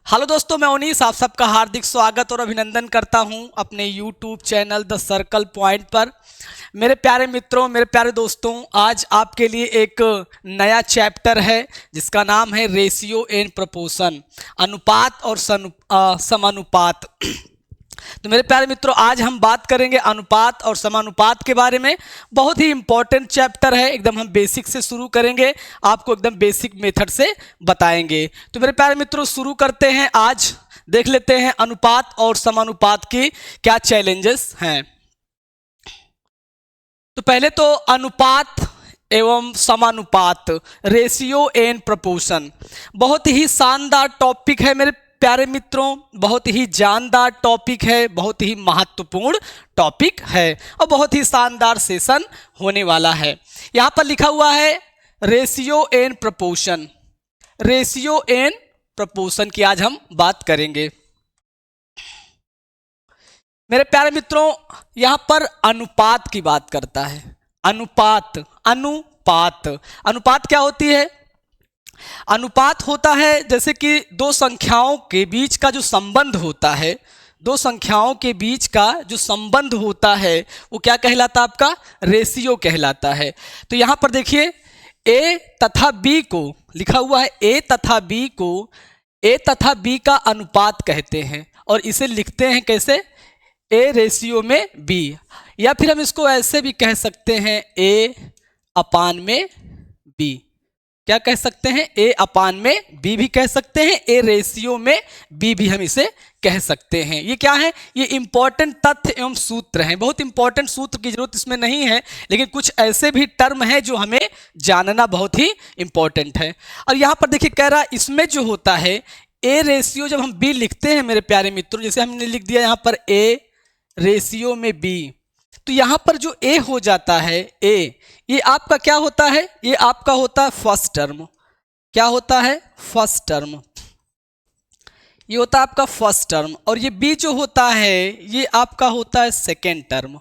Hello दोस्तों, मैं उनीस आप सबका हार्दिक स्वागत और अभिनंदन करता हूं अपने YouTube channel the circle point पर। मेरे प्यारे मित्रों, मेरे प्यारे दोस्तों, आज आपके लिए एक नया चैप्टर है जिसका नाम है रेशियो एंड प्रोपोर्शन, अनुपात और समानुपात। तो मेरे प्यारे मित्रों, आज हम बात करेंगे अनुपात और समानुपात के बारे में। बहुत ही इंपॉर्टेंट चैप्टर है, एकदम हम बेसिक से शुरू करेंगे, आपको एकदम बेसिक मेथड से बताएंगे। तो मेरे प्यारे मित्रों, शुरू करते हैं। आज देख लेते हैं अनुपात और समानुपात की क्या चैलेंजेस हैं। तो पहले तो अनुपात एवं समानुपात, रेशियो एंड प्रोपोर्शन, बहुत ही शानदार टॉपिक है मेरे प्यारे मित्रों, बहुत ही जानदार टॉपिक है, बहुत ही महत्वपूर्ण टॉपिक है और बहुत ही शानदार सेशन होने वाला है। यहाँ पर लिखा हुआ है ratio and proportion, ratio and proportion की आज हम बात करेंगे। मेरे प्यारे मित्रों, यहाँ पर अनुपात की बात करता है। अनुपात अनुपात अनुपात क्या होती है? अनुपात होता है जैसे कि दो संख्याओं के बीच का जो संबंध होता है, दो संख्याओं के बीच का जो संबंध होता है वो क्या कहलाता है? आपका रेशियो कहलाता है। तो यहाँ पर देखिए, ए तथा बी को लिखा हुआ है, ए तथा बी को ए तथा बी का अनुपात कहते हैं और इसे लिखते हैं कैसे? ए रेशियो में बी, या फिर हम इसको ऐसे भी कह सकते हैं ए अपान में बी। क्या कह सकते हैं? ए अपान में बी भी कह सकते हैं, ए रेशियो में बी भी हम इसे कह सकते हैं। ये क्या है? ये इंपॉर्टेंट तथ्य एवं सूत्र हैं। बहुत इंपॉर्टेंट सूत्र की जरूरत इसमें नहीं है, लेकिन कुछ ऐसे भी टर्म हैं जो हमें जानना बहुत ही इंपॉर्टेंट है। और यहाँ पर देखिए कह रहा, इसमें जो होता है ए रेशियो, जब हम बी लिखते हैं मेरे प्यारे मित्रों, जैसे हमने लिख दिया यहाँ पर ए रेशियो में बी, तो यहां पर जो ए हो जाता है, ए, ये आपका क्या होता है? ये आपका होता है फर्स्ट टर्म। क्या होता है? First term. ये होता है आपका फर्स्ट टर्म। और ये बी जो होता है ये आपका होता है सेकेंड टर्म।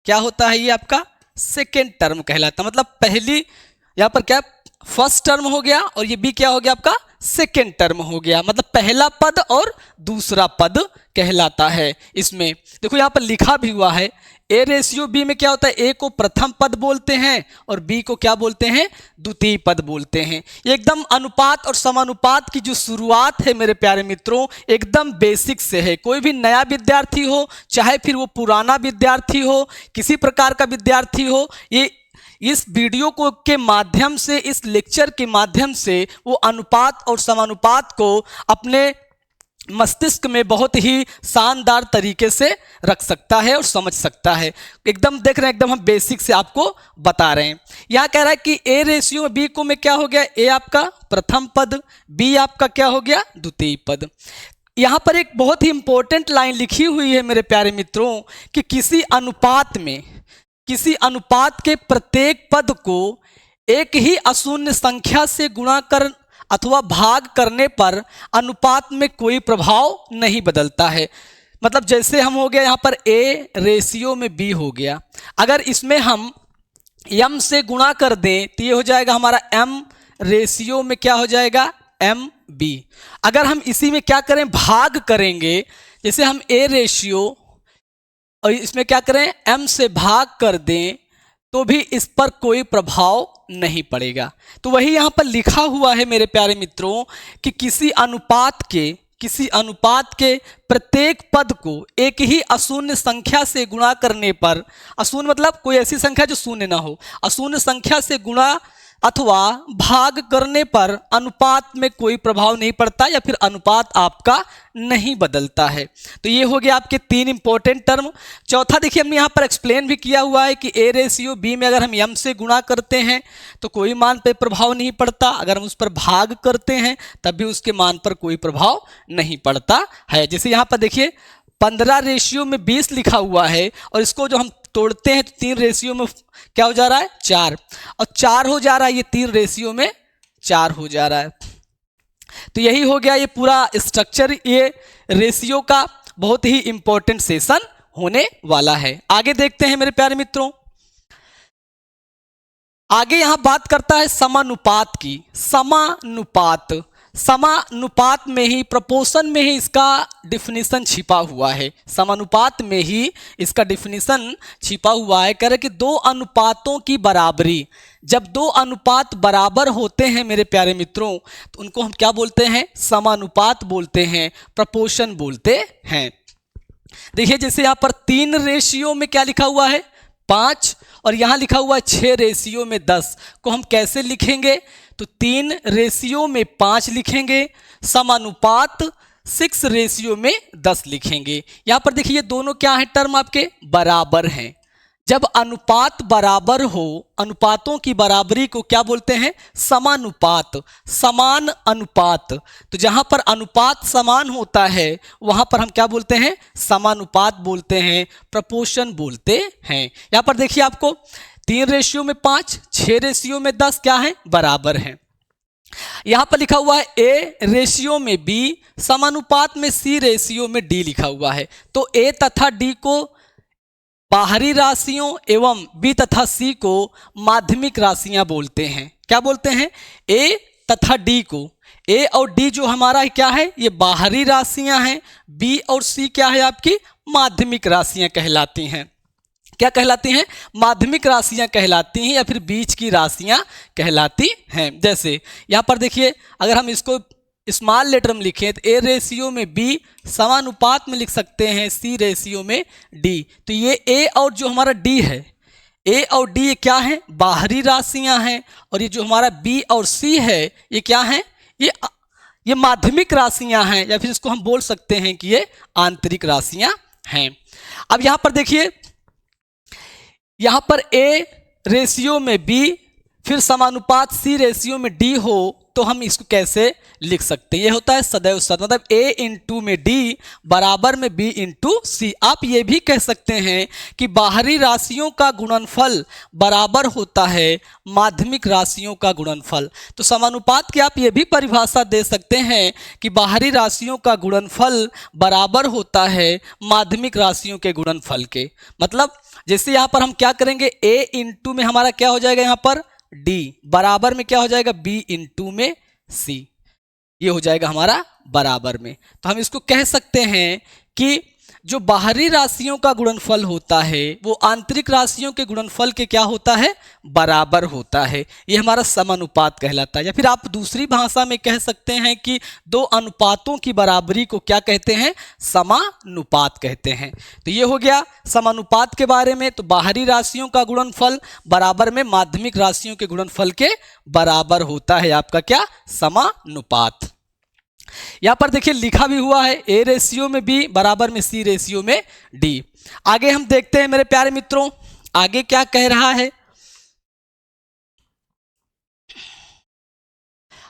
क्या होता है? ये आपका सेकेंड टर्म कहलाता है। मतलब पहली यहां पर क्या, फर्स्ट टर्म हो गया और ये बी क्या हो गया? आपका सेकेंड टर्म हो गया। मतलब पहला पद और दूसरा पद कहलाता है। इसमें देखो यहां पर लिखा भी हुआ है, ए रेशियो बी में क्या होता है? ए को प्रथम पद बोलते हैं और बी को क्या बोलते हैं? द्वितीय पद बोलते हैं। एकदम अनुपात और समानुपात की जो शुरुआत है मेरे प्यारे मित्रों, एकदम बेसिक से है। कोई भी नया विद्यार्थी हो, चाहे फिर वो पुराना विद्यार्थी हो, किसी प्रकार का विद्यार्थी हो, ये इस वीडियो को के माध्यम से, इस लेक्चर के माध्यम से वो अनुपात और समानुपात को अपने मस्तिष्क में बहुत ही शानदार तरीके से रख सकता है और समझ सकता है। एकदम देख रहे हैं, एकदम हम बेसिक से आपको बता रहे हैं। यहाँ कह रहा है कि ए रेशियो बी को में क्या हो गया? ए आपका प्रथम पद, बी आपका क्या हो गया? द्वितीय पद। यहाँ पर एक बहुत ही इंपॉर्टेंट लाइन लिखी हुई है मेरे प्यारे मित्रों कि किसी अनुपात के प्रत्येक पद को एक ही अशून्य संख्या से गुणा कर अथवा भाग करने पर अनुपात में कोई प्रभाव नहीं बदलता है। मतलब जैसे हम हो गया यहाँ पर ए रेशियो में बी हो गया, अगर इसमें हम m से गुणा कर दें तो ये हो जाएगा हमारा m रेशियो में क्या हो जाएगा? Maybe. अगर हम इसी में क्या करें? भाग करेंगे, जैसे हम ए रेशियो और इसमें क्या करें? m से भाग कर दें तो भी इस पर कोई प्रभाव नहीं पड़ेगा। तो वही यहाँ पर लिखा हुआ है मेरे प्यारे मित्रों कि किसी अनुपात के प्रत्येक पद को एक ही अशून्य संख्या से गुणा करने पर, अशून्य मतलब कोई ऐसी संख्या जो शून्य ना हो, अशून्य संख्या से गुणा अथवा भाग करने पर अनुपात में कोई प्रभाव नहीं पड़ता या फिर अनुपात आपका नहीं बदलता है। तो ये हो गया आपके तीन इंपॉर्टेंट टर्म। चौथा देखिए, हमने यहाँ पर एक्सप्लेन भी किया हुआ है कि ए रेशियो बी में अगर हम m से गुणा करते हैं तो कोई मान पर प्रभाव नहीं पड़ता, अगर हम उस पर भाग करते हैं तब भी उसके मान पर कोई प्रभाव नहीं पड़ता है। जैसे यहाँ पर देखिए 15 रेशियो में 20 लिखा हुआ है और इसको जो हम तोड़ते हैं तो 3 रेशियो में क्या हो जा रहा है? 4, और 4 हो जा रहा है, ये 3 रेशियो में 4 हो जा रहा है। तो यही हो गया ये पूरा स्ट्रक्चर, ये रेशियो का बहुत ही इंपॉर्टेंट सेशन होने वाला है। आगे देखते हैं मेरे प्यारे मित्रों, आगे यहां बात करता है समानुपात की। समानुपात समानुपात में ही, प्रपोर्शन में ही इसका डिफिनीशन छिपा हुआ है। समानुपात में ही इसका डिफिनीशन छिपा हुआ है। कह रहे कि दो अनुपातों की बराबरी, जब दो अनुपात बराबर होते हैं मेरे प्यारे मित्रों, तो उनको हम क्या बोलते हैं? समानुपात बोलते हैं, प्रपोर्शन बोलते हैं। देखिए जैसे यहाँ पर 3 रेशियो में क्या लिखा हुआ है? 5, और यहाँ लिखा हुआ है 6 रेशियो में 10 को हम कैसे लिखेंगे? तो 3 रेशियो में 5 लिखेंगे, समानुपात 6 रेशियो में 10 लिखेंगे। यहाँ पर देखिए दोनों क्या है? टर्म आपके बराबर हैं। जब अनुपात बराबर हो, अनुपातों की बराबरी को क्या बोलते हैं? समानुपात, समान अनुपात। तो जहां पर अनुपात समान होता है वहां पर हम क्या बोलते हैं? समानुपात बोलते हैं, प्रपोर्शन बोलते हैं। यहां पर देखिए आपको 3 रेशियो में 5, 6 रेशियो में 10 क्या है? बराबर हैं। यहां पर लिखा हुआ है ए रेशियो में बी, समानुपात में सी रेशियो में डी लिखा हुआ है। तो ए तथा डी को बाहरी राशियों एवं बी तथा सी को माध्यमिक राशियां बोलते हैं। क्या बोलते हैं? ए तथा डी को, ए और डी जो हमारा क्या है? ये बाहरी राशियां हैं। बी और सी क्या है? आपकी माध्यमिक राशियां कहलाती हैं। क्या कहलाती हैं? माध्यमिक राशियां कहलाती हैं, या फिर बीच की राशियां कहलाती हैं। जैसे यहाँ पर देखिए, अगर हम इसको स्मॉल लेटर में लिखें तो ए रेशियो में बी, समानुपात में लिख सकते हैं सी रेशियो में डी। तो ये ए और जो हमारा डी है, ए और डी ये क्या है? बाहरी राशियां हैं। और ये जो हमारा बी और सी है ये क्या है? ये माध्यमिक राशियां हैं, या फिर इसको हम बोल सकते हैं कि ये आंतरिक राशियां हैं। अब यहाँ पर देखिए, यहाँ पर ए रेशियो में बी, फिर समानुपात सी रेशियो में डी हो, तो हम इसको कैसे लिख सकते हैं? ये होता है सदैव सत, मतलब a इंटू में d बराबर में b इंटू सी। आप ये भी कह सकते हैं कि बाहरी राशियों का गुणनफल बराबर होता है माध्यमिक राशियों का गुणनफल। तो समानुपात की आप ये भी परिभाषा दे सकते हैं कि बाहरी राशियों का गुणनफल बराबर होता है माध्यमिक राशियों के गुणनफल के। मतलब जैसे यहाँ पर हम क्या करेंगे? a इंटू में हमारा क्या हो जाएगा? यहाँ पर d बराबर में क्या हो जाएगा? b इंटू में c, ये हो जाएगा हमारा बराबर में। तो हम इसको कह सकते हैं कि जो बाहरी राशियों का गुणनफल होता है वो आंतरिक राशियों के गुणनफल के क्या होता है? बराबर होता है। ये हमारा समानुपात कहलाता है। या फिर आप दूसरी भाषा में कह सकते हैं कि दो अनुपातों की बराबरी को क्या कहते हैं? समानुपात कहते हैं। तो ये हो गया समानुपात के बारे में। तो बाहरी राशियों का गुणनफल बराबर में माध्यमिक राशियों के गुणनफल के बराबर होता है आपका क्या? समानुपात। यहां पर देखिए लिखा भी हुआ है ए रेशियो में बी बराबर में सी रेशियो में डी। आगे हम देखते हैं मेरे प्यारे मित्रों, आगे क्या कह रहा है।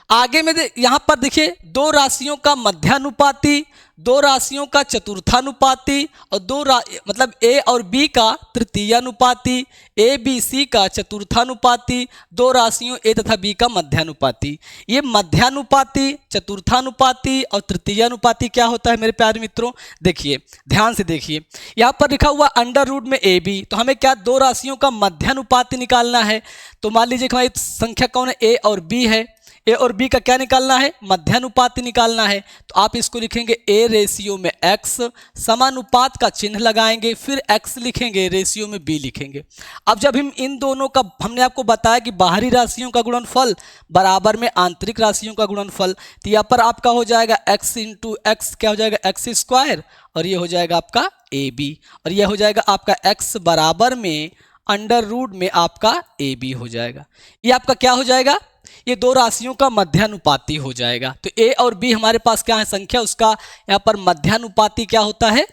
आगे में यहां पर देखिए दो राशियों का मध्यानुपाती, दो राशियों का चतुर्थानुपाती और मतलब ए और बी का तृतीयानुपाती, ए बी सी का चतुर्थानुपाती, दो राशियों ए तथा बी का मध्यानुपाती। ये मध्यानुपाती, चतुर्थानुपाती और तृतीयानुपाती क्या होता है मेरे प्यारे मित्रों? देखिए ध्यान से देखिए, यहाँ पर लिखा हुआ अंडर रूट में ए बी। तो हमें क्या दो राशियों का मध्यानुपाती निकालना है। तो मान लीजिए हमारी संख्या कौन है? ए और बी है। ए और बी का क्या निकालना है? मध्यानुपाती निकालना है। तो आप इसको लिखेंगे ए रेशियो में एक्स, समानुपात का चिन्ह लगाएंगे, फिर एक्स लिखेंगे, रेशियो में बी लिखेंगे। अब जब हम इन दोनों का, हमने आपको बताया कि बाहरी राशियों का गुणनफल बराबर में आंतरिक राशियों का गुणनफल, तो यहाँ पर आपका हो जाएगा एक्स इंटू एक्स, क्या हो जाएगा? एक्स स्क्वायर, और ये हो जाएगा आपका ए बी, और यह हो जाएगा आपका एक्स बराबर में अंडर रूट में आपका ए बी हो जाएगा। ये आपका क्या हो जाएगा? ये दो राशियों का मध्यानुपाती हो जाएगा। तो ए और बी हमारे पास क्या है संख्या, उसका यहाँ पर मध्यानुपाती क्या होता है?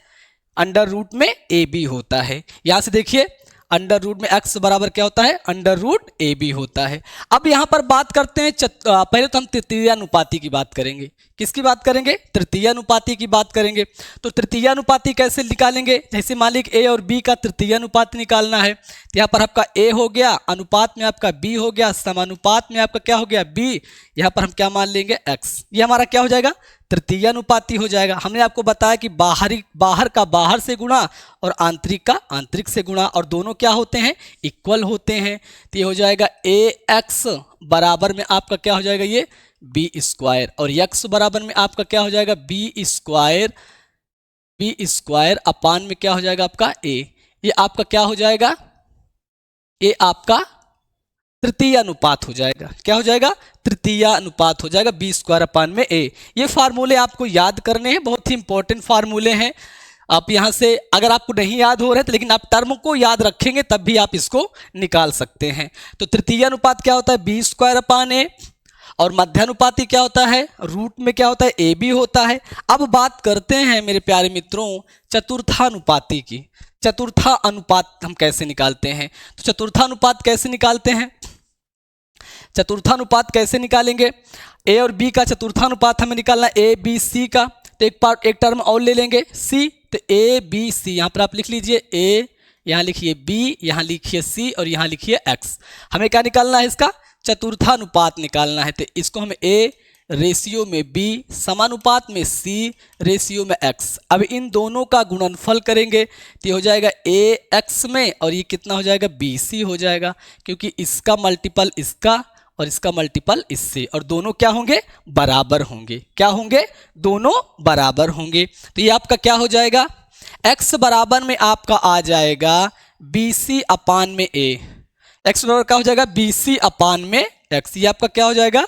अंडर रूट में ए बी होता है। यहाँ से देखिए अंडर रूट में एक्स बराबर क्या होता है? अंडर रूट ए बी होता है। अब यहाँ पर बात करते हैं पहले तो हम तृतीयानुपाती की बात करेंगे। किसकी बात करेंगे? तृतीयानुपाती की बात करेंगे। तो तृतीयानुपाती कैसे निकालेंगे? जैसे मान लीजिए ए और बी का तृतीयानुपात निकालना है, तो यहाँ पर आपका ए हो गया, अनुपात में आपका बी हो गया, समानुपात में आपका क्या हो गया? बी। यहाँ पर हम क्या मान लेंगे? एक्स। ये हमारा क्या हो जाएगा? तृतीयानुपाती हो जाएगा। हमने आपको बताया कि बाहर का बाहर से गुणा और आंतरिक का आंतरिक से गुणा, और दोनों क्या होते हैं? इक्वल होते हैं। तो ये हो जाएगा ए एक्स बराबर में आपका क्या हो जाएगा? ये बी स्क्वायर, और यक्स बराबर में आपका क्या हो जाएगा बी स्क्वायर अपान में क्या हो जाएगा आपका ए। ये आपका क्या हो जाएगा, ये आपका तृतीय अनुपात हो जाएगा। क्या हो जाएगा, तृतीय अनुपात हो जाएगा, बी स्क्वायर अपान में ए। ये फार्मूले आपको याद करने हैं, बहुत ही इंपॉर्टेंट फार्मूले हैं। आप यहाँ से अगर आपको नहीं याद हो रहे तो लेकिन आप टर्म को याद रखेंगे तब भी आप इसको निकाल सकते हैं। तो तृतीय अनुपात क्या होता है, बी स्क्वायर अपान ए, और मध्यानुपाती क्या होता है, रूट में क्या होता है ए बी होता है। अब बात करते हैं मेरे प्यारे मित्रों चतुर्थानुपाती की। चतुर्था अनुपात हम कैसे निकालते हैं, तो चतुर्थानुपात कैसे निकालते हैं, चतुर्थानुपात कैसे निकालेंगे, ए और बी का चतुर्थानुपात हमें निकालना ए बी सी का। तो एक टर्म और ले लेंगे सी, तो ए बी सी यहाँ पर आप लिख लीजिए, ए यहाँ लिखिए बी, यहाँ लिखिए सी और यहाँ लिखिए एक्स। हमें क्या निकालना है, इसका चतुर्थानुपात निकालना है। तो इसको हम ए रेशियो में बी समानुपात में सी रेशियो में एक्स। अब इन दोनों का गुणनफल करेंगे तो ये हो जाएगा ए एक्स में, और ये कितना हो जाएगा बी सी हो जाएगा, क्योंकि इसका मल्टीपल इसका और इसका मल्टीपल इससे, और दोनों क्या होंगे बराबर होंगे। क्या होंगे, दोनों बराबर होंगे। तो ये आपका क्या हो जाएगा, x बराबर में आपका आ जाएगा बी सी अपान में ए। x बराबर क्या हो जाएगा बी सी अपान में x। ये आपका क्या हो जाएगा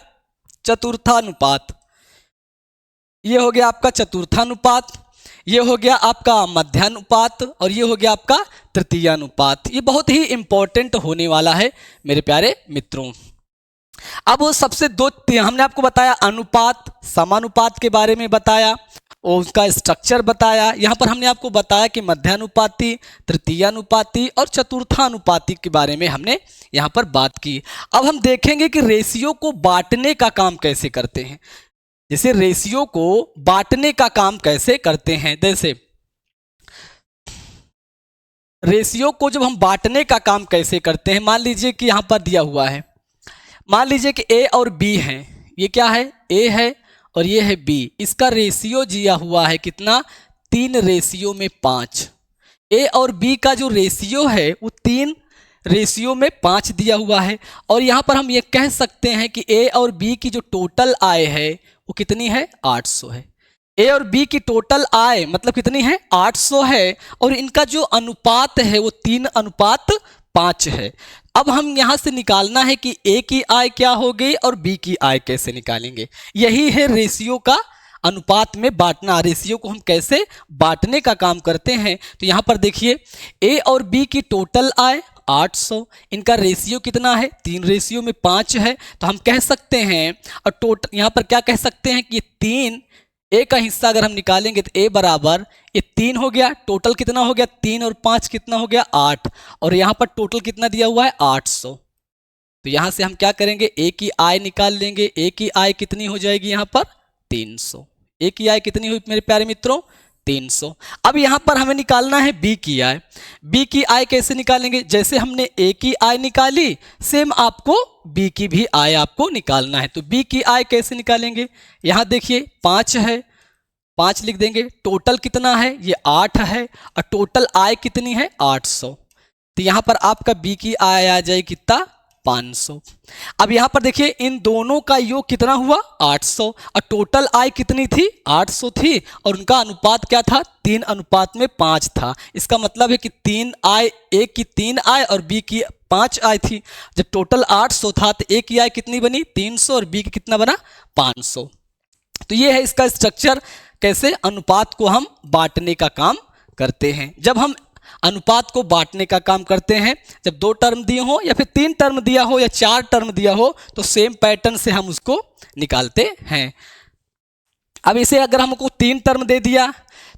चतुर्थानुपात। ये हो गया आपका चतुर्थानुपात, ये हो गया आपका मध्यानुपात, और ये हो गया आपका तृतीयानुपात। ये बहुत ही इंपॉर्टेंट होने वाला है मेरे प्यारे मित्रों। अब वो सबसे दो हमने आपको बताया, अनुपात समानुपात के बारे में बताया और उसका स्ट्रक्चर बताया। यहाँ पर हमने आपको बताया कि मध्यानुपाती, तृतीयानुपाती और चतुर्थानुपाती के बारे में हमने यहाँ पर बात की। अब हम देखेंगे कि रेशियो को बांटने का काम कैसे करते हैं। जैसे रेशियो को बांटने का काम कैसे करते हैं, जैसे रेशियो को जब हम बांटने का काम कैसे करते हैं, मान लीजिए कि यहाँ पर दिया हुआ है, मान लीजिए कि ए और बी हैं, ये क्या है ए है और ये है बी। इसका रेशियो दिया हुआ है कितना, 3 रेशियो में 5। ए और बी का जो रेशियो है वो 3 रेशियो में 5 दिया हुआ है। और यहाँ पर हम ये कह सकते हैं कि ए और बी की जो टोटल आय है वो कितनी है 800 है। ए और बी की टोटल आय मतलब कितनी है 800 है, और इनका जो अनुपात है वो 3:5 है। अब हम यहाँ से निकालना है कि ए की आय क्या होगी और बी की आय कैसे निकालेंगे। यही है रेशियो का अनुपात में बांटना। रेशियो को हम कैसे बांटने का काम करते हैं, तो यहाँ पर देखिए ए और बी की टोटल आय 800, इनका रेशियो कितना है 3 रेशियो में 5 है। तो हम कह सकते हैं, और टोटल यहाँ पर क्या कह सकते हैं कि 3 ए का हिस्सा अगर हम निकालेंगे तो ए बराबर ये 3 हो गया, टोटल कितना हो गया 3 और 5 कितना हो गया 8, और यहाँ पर टोटल कितना दिया हुआ है 800। तो यहाँ से हम क्या करेंगे, ए की आय निकाल लेंगे। ए की आय कितनी हो जाएगी यहाँ पर 300। ए की आय कितनी हुई मेरे प्यारे मित्रों 300। अब यहाँ पर हमें निकालना है बी की आय। बी की आय कैसे निकालेंगे, जैसे हमने ए की आय निकाली सेम आपको बी की भी आय आपको निकालना है। तो बी की आय कैसे निकालेंगे, यहाँ देखिए 5 है, 5 लिख देंगे। टोटल कितना है ये 8 है, और टोटल आय कितनी है 800। तो यहाँ पर आपका बी की आय आ जाए कितना 500। अब यहाँ पर देखिए इन दोनों का योग कितना हुआ 800, और टोटल आय कितनी थी 800 थी, और उनका अनुपात क्या था 3:5 था। इसका मतलब है कि 3 आय, ए की 3 आय और बी की 5 आय थी। जब टोटल 800 था तो ए की आय कितनी बनी 300 और बी की कितना बना 500। तो ये है इसका स्ट्रक्चर, कैसे अनुपात को हम बांटने का काम करते हैं। जब हम अनुपात को बांटने का काम करते हैं, जब 2 टर्म दिए हो या फिर 3 टर्म दिया हो या 4 टर्म दिया हो, तो सेम पैटर्न से हम उसको निकालते हैं। अब इसे अगर हमको 3 टर्म दे दिया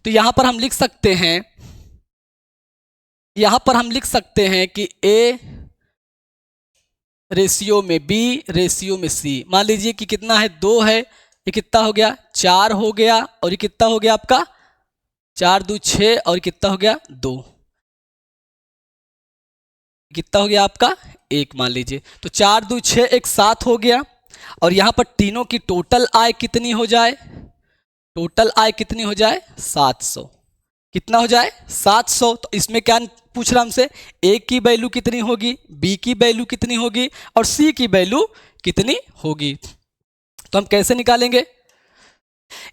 तो यहां पर हम लिख सकते हैं, यहां पर हम लिख सकते हैं कि ए रेशियो में बी रेशियो में सी। मान लीजिए कि कितना है 2 है, ये कितना हो गया 4 हो गया, और ये कितना हो गया आपका 4 2 6, और कितना हो गया 2, कितना हो गया आपका 1 मान लीजिए। तो 4 2 6 1 7 हो गया, और यहाँ पर तीनों की टोटल आय कितनी हो जाए, टोटल आय कितनी हो जाए 700। कितना हो जाए 700। तो इसमें क्या पूछ रहा हमसे, ए की वैल्यू कितनी होगी, बी की वैल्यू कितनी होगी और सी की वैल्यू कितनी होगी। तो हम कैसे निकालेंगे?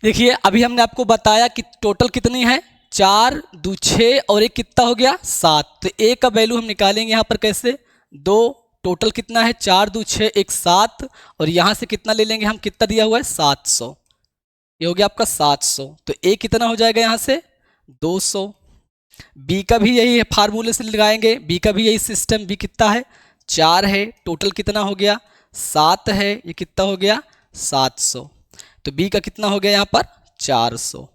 देखिए अभी हमने आपको बताया कि टोटल कितनी है, 4 2 6 और एक कितना हो गया 7। तो ए का वैल्यू हम निकालेंगे यहाँ पर कैसे, 2, टोटल कितना है 4 2 6 1 7 और यहाँ से कितना ले लेंगे हम, कितना दिया हुआ है 700, ये हो गया आपका 700। तो ए कितना हो जाएगा यहाँ से 200। बी का भी यही है, फार्मूले से लगाएंगे, बी का भी यही सिस्टम, बी कितना है 4 है, टोटल कितना हो गया 7 है, ये कितना हो गया 700। तो बी का कितना हो गया यहाँ पर 400,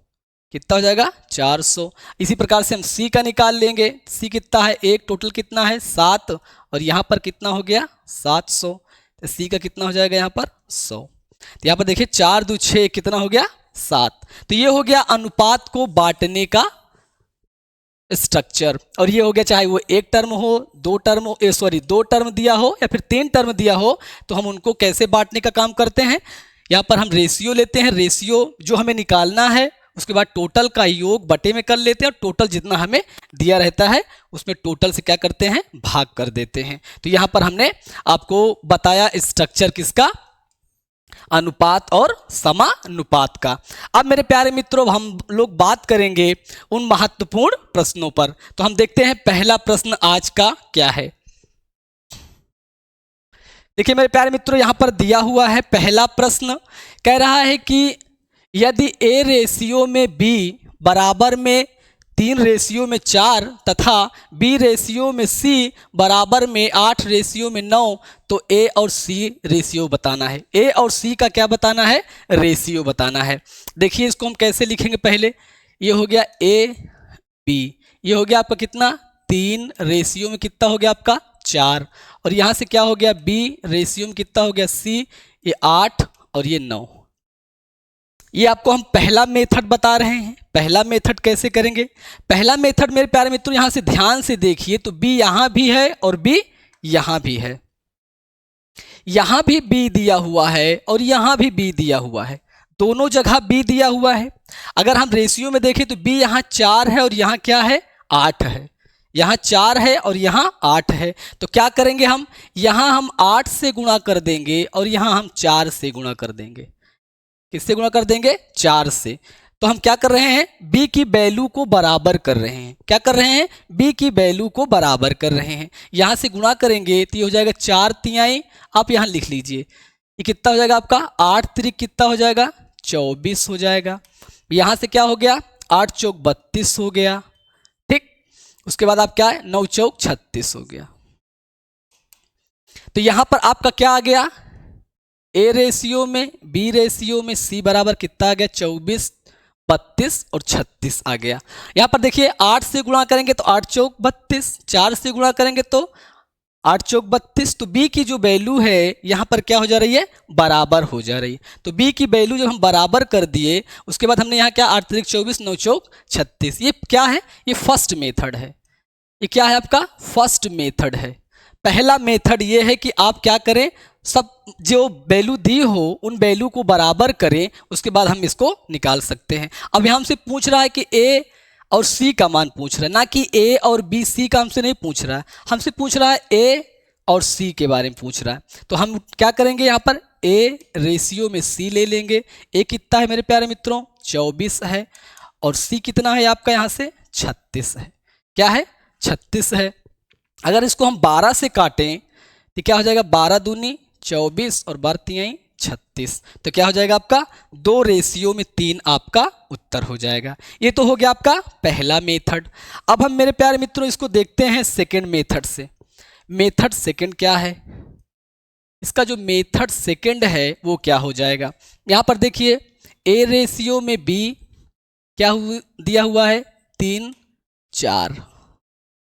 कितना हो जाएगा 400। इसी प्रकार से हम सी का निकाल लेंगे, सी कितना है 1, टोटल कितना है 7 और यहाँ पर कितना हो गया 700। तो सी का कितना हो जाएगा यहाँ पर 100। तो यहाँ पर देखिए 4 2 6 कितना हो गया 7। तो ये हो गया अनुपात को बांटने का स्ट्रक्चर। और ये हो गया चाहे वो एक टर्म हो, दो टर्म हो, दो टर्म दिया हो या फिर 3 टर्म दिया हो, तो हम उनको कैसे बांटने का काम करते हैं। यहाँ पर हम रेशियो लेते हैं, रेशियो जो हमें निकालना है उसके बाद टोटल का योग बटे में कर लेते हैं और टोटल जितना हमें दिया रहता है उसमें टोटल से क्या करते हैं, भाग कर देते हैं। तो यहाँ पर हमने आपको बताया स्ट्रक्चर किसका, अनुपात और समानुपात का। अब मेरे प्यारे मित्रों हम लोग बात करेंगे उन महत्वपूर्ण प्रश्नों पर। तो हम देखते हैं पहला प्रश्न आज का क्या है। देखिए मेरे प्यारे मित्रों यहाँ पर दिया हुआ है पहला प्रश्न, कह रहा है कि यदि ए रेशियो में बी बराबर में 3 रेशियो में 4 तथा बी रेशियो में सी बराबर में 8 रेशियो में 9 तो ए और सी रेशियो बताना है। ए और सी का क्या बताना है, रेशियो बताना है। देखिए इसको हम कैसे लिखेंगे, पहले ये हो गया ए बी, ये हो गया आपका कितना 3 रेशियो में कितना हो गया आपका 4 और यहाँ से क्या हो गया बी रेशियो में कितना हो गया सी, ये 8 और ये 9। ये आपको हम पहला मेथड बता रहे हैं। पहला मेथड कैसे करेंगे, पहला मेथड मेरे प्यारे मित्रों यहाँ से ध्यान से देखिए तो बी यहाँ भी है और बी यहाँ भी है, यहाँ भी बी दिया हुआ है और यहाँ भी बी दिया हुआ है, दोनों जगह बी दिया हुआ है। अगर हम रेशियो में देखें तो बी यहाँ 4 है और यहाँ क्या है 8 है, यहाँ 4 है और यहाँ 8 है। तो क्या करेंगे हम, यहाँ हम 8 से गुणा कर देंगे और यहाँ हम 4 से गुणा कर देंगे। किससे गुणा कर देंगे, 4 से। तो हम क्या कर रहे हैं, b की वैल्यू को बराबर कर रहे हैं। क्या कर रहे हैं, b की वैल्यू को बराबर कर रहे हैं। यहाँ से गुणा करेंगे तो ये हो जाएगा 4 तिहाई, आप यहाँ लिख लीजिए ये कितना हो जाएगा आपका 8 त्रिक कितना हो जाएगा 24 हो जाएगा। यहाँ से क्या हो गया 8 चौक 32 हो गया, ठीक। उसके बाद आप क्या है 9 चौक 36 हो गया। तो यहाँ पर आपका क्या आ गया, ए रेशियो में बी रेशियो में सी बराबर कितना आ गया 24 32 और 36 आ गया। यहाँ पर देखिए 8 से गुणा करेंगे तो 8 चौक 32, 4 से गुणा करेंगे तो 8 चौक 32। तो b की जो वैल्यू है यहाँ पर क्या हो जा रही है, बराबर हो जा रही है। तो b की वैल्यू जब हम बराबर कर दिए उसके बाद हमने यहाँ क्या 8 त्रिक 24 9 चौक 36, ये क्या है, ये फर्स्ट मेथड है। ये क्या है आपका फर्स्ट मेथड है। पहला मेथड ये है कि आप क्या करें, सब जो वैल्यू दी हो उन वैल्यू को बराबर करें, उसके बाद हम इसको निकाल सकते हैं। अब यहाँ हमसे पूछ रहा है कि ए और सी का मान पूछ रहा है, ना कि ए और बी सी का हमसे नहीं पूछ रहा है, हमसे पूछ रहा है ए और सी के बारे में पूछ रहा है। तो हम क्या करेंगे, यहाँ पर ए रेशियो में सी ले लेंगे। ए कितना है मेरे प्यारे मित्रों 24 है और सी कितना है आपका यहाँ से 36 है। क्या है 36 है। अगर इसको हम 12 से काटें तो क्या हो जाएगा 12 दूनी 24 और 12 तिहाई 36। तो क्या हो जाएगा आपका 2 रेशियो में 3 आपका उत्तर हो जाएगा। ये तो हो गया आपका पहला मेथड। अब हम मेरे प्यारे मित्रों इसको देखते हैं सेकंड मेथड से। मेथड सेकंड क्या है, इसका जो मेथड सेकंड है वो क्या हो जाएगा। यहाँ पर देखिए ए रेशियो में बी क्या दिया हुआ है 3 4